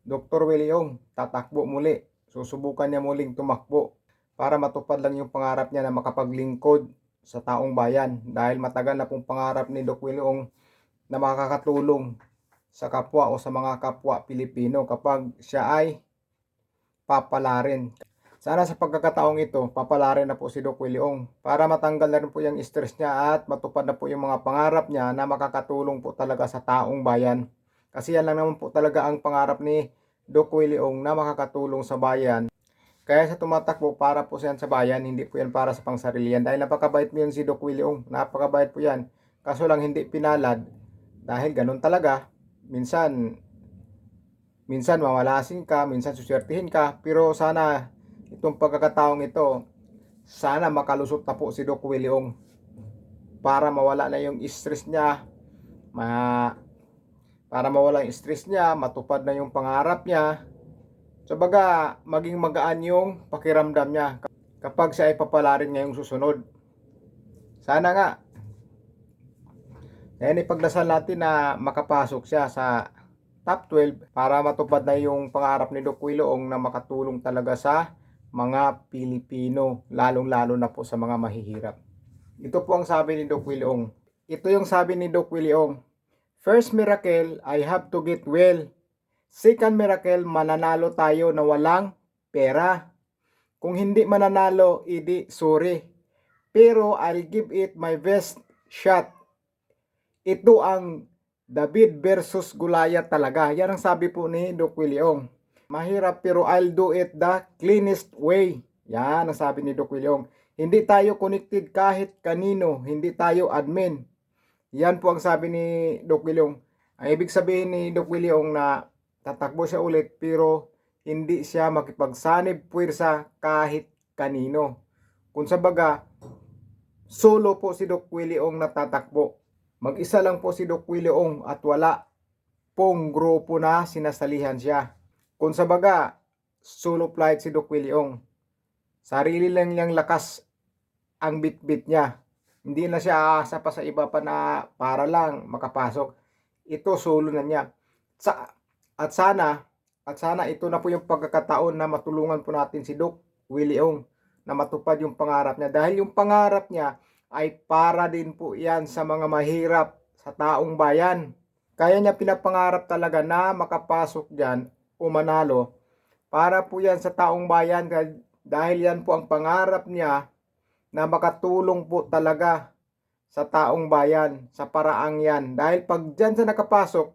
Dr. Willie tatakbo muli. Susubukan niya muling tumakbo para matupad lang yung pangarap niya na makapaglingkod sa taong bayan. Dahil matagal na pong pangarap ni Doc Willie na makakatulong sa kapwa o sa mga kapwa Pilipino kapag siya ay papalarin. Sana sa pagkakataong ito, papalarin na po si Doc Willie para matanggal na rin po yung stress niya at matupad na po yung mga pangarap niya na makakatulong po talaga sa taong bayan. Kasi yan lang naman po talaga ang pangarap ni Doc Willie na makakatulong sa bayan. Kaya sa tumatakbo para po siya sa bayan, hindi po yan para sa pangsarili yan. Dahil napakabait mo yan si Doc Willie napakabait po yan. Kaso lang hindi pinalad dahil ganun talaga. Minsan mawalasin ka, minsan suswertihin ka, pero sana itong pagkakataong ito, sana makalusot na po si Doc Willie para mawala na yung stress niya, para mawala yung stress niya, matupad na yung pangarap niya. Sabaga, maging magaan yung pakiramdam niya kapag siya ay papalarin ngayong susunod. Sana nga, ngayon ipagdasal natin na makapasok siya sa top 12 para matupad na yung pangarap ni Doc Willie na makatulong talaga sa mga Pilipino, lalong-lalo na po sa mga mahihirap. Ito po ang sabi ni Doc Willie Ito yung sabi ni Doc Willie First miracle, I have to get well. Second miracle, mananalo tayo na walang pera. Kung hindi mananalo, idi sorry. Pero I'll give it my best shot. Ito ang David versus Goliath talaga. Yan ang sabi po ni Doc Willie Mahirap pero I'll do it the cleanest way. Yan ang sabi ni Doc Willie Hindi tayo connected kahit kanino. Hindi tayo admin. Yan po ang sabi ni Doc Willie Ang ibig sabihin ni Doc Willie na tatakbo siya ulit pero hindi siya makipagsanib puwersa kahit kanino. Kung sa baga, solo po si Doc Willie natatakbo. Mag-isa lang po si Doc Willie at wala pong grupo na sinasalihan siya. Kung sa baga, solo flight si Doc Willie Sarili lang niyang lakas ang bit-bit niya. Hindi na siya aasa pa sa iba pa na para lang makapasok. Ito solo na niya. At sana ito na po yung pagkakataon na matulungan po natin si Doc Willie na matupad yung pangarap niya. Dahil yung pangarap niya ay para din po yan sa mga mahirap sa taong bayan. Kaya niya pinapangarap talaga na makapasok dyan o manalo para po yan sa taong bayan. Dahil yan po ang pangarap niya na makatulong po talaga sa taong bayan sa paraang yan. Dahil pag dyan sa nakapasok,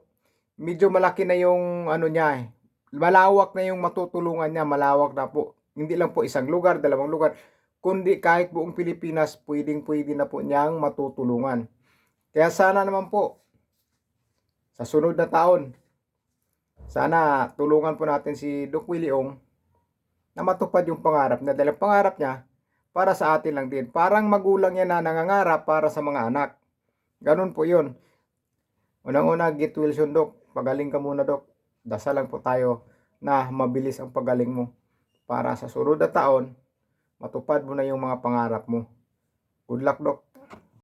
medyo malaki na yung niya malawak na yung matutulungan niya, malawak na po. Hindi lang po isang lugar, dalawang lugar, kundi kahit buong Pilipinas, pwede na po niyang matutulungan. Kaya sana naman po, sa sunod na taon, sana tulungan po natin si Doc Willie na matupad yung pangarap niya. Dahil ang pangarap niya, para sa atin lang din. Parang magulang niya na nangangarap para sa mga anak. Ganun po yun. Unang-una, get well soon, Doc. Pagaling ka muna, Doc. Dasal lang po tayo na mabilis ang pagaling mo para sa sunod na taon, matupad mo na yung mga pangarap mo. Good luck, Doc.